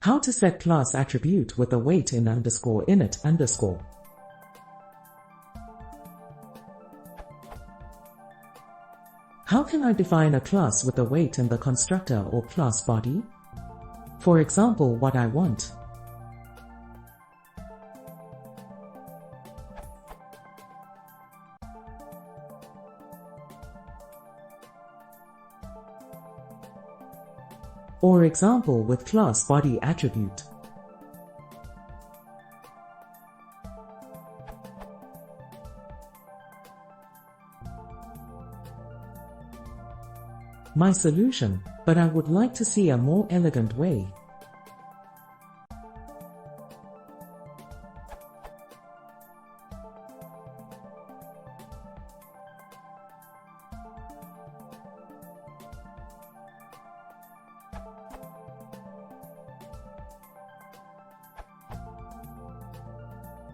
How to set class attribute with await in _init_. How can I define a class with await in the constructor or class body? For example, what I want. Or example with class body attribute. My solution, but I would like to see a more elegant way.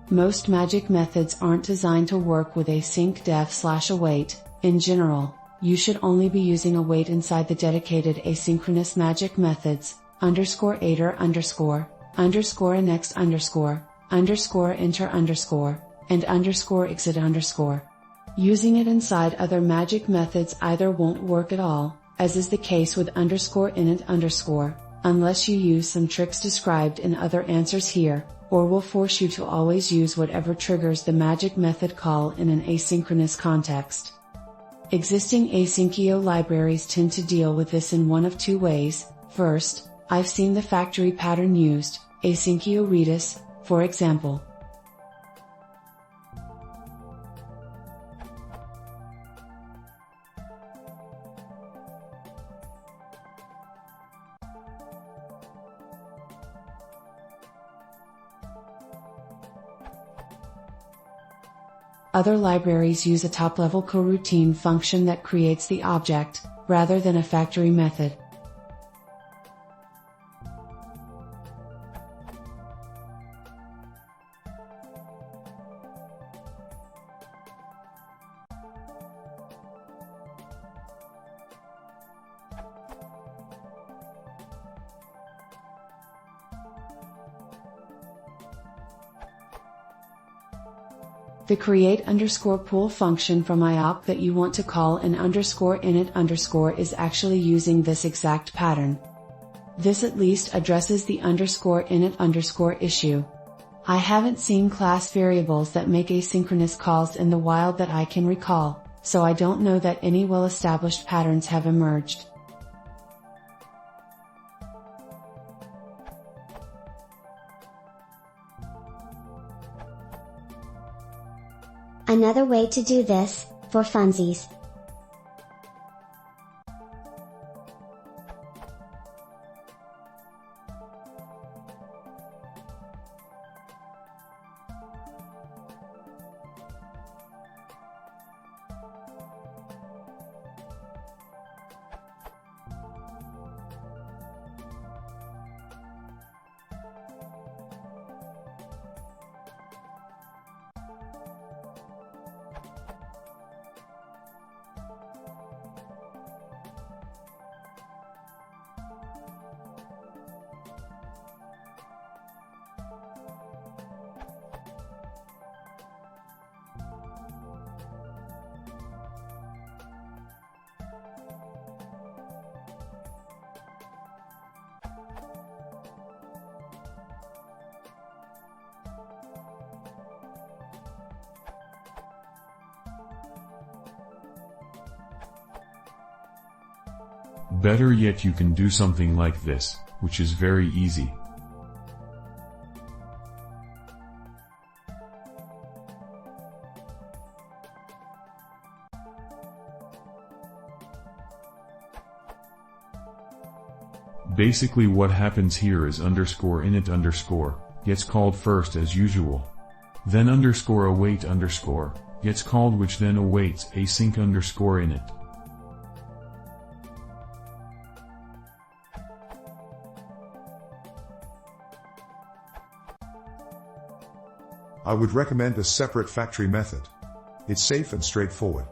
Most magic methods aren't designed to work with async def/await. In general, you should only be using await inside the dedicated asynchronous magic methods, _ater_, _next_, _enter_, and _exit_. Using it inside other magic methods either won't work at all, as is the case with _init_, unless you use some tricks described in other answers here, or will force you to always use whatever triggers the magic method call in an asynchronous context. Existing asyncio libraries tend to deal with this in one of two ways. First, I've seen the factory pattern used, asyncio redis, for example. Other libraries use a top-level coroutine function that creates the object, rather than a factory method. The create_pool function from IOP that you want to call in _init_ is actually using this exact pattern. This at least addresses the _init_ issue. I haven't seen class variables that make asynchronous calls in the wild that I can recall, so I don't know that any well-established patterns have emerged. Another way to do this, for funsies. Better yet, you can do something like this, which is very easy. Basically what happens here is _init_ gets called first as usual. Then _await_ gets called, which then awaits async _init. I would recommend a separate factory method. It's safe and straightforward.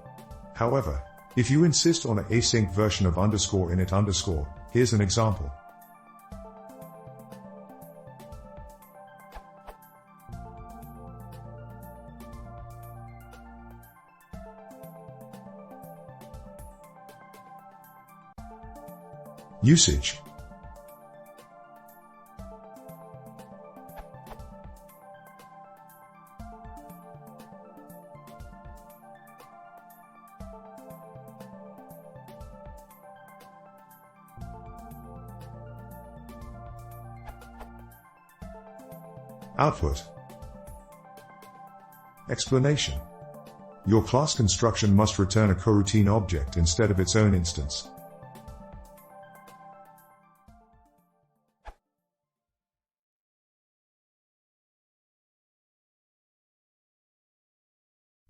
However, if you insist on an async version of _init_, here's an example. Usage. Output. Explanation. Your class construction must return a coroutine object instead of its own instance.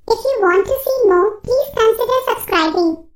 If you want to see more, please consider subscribing.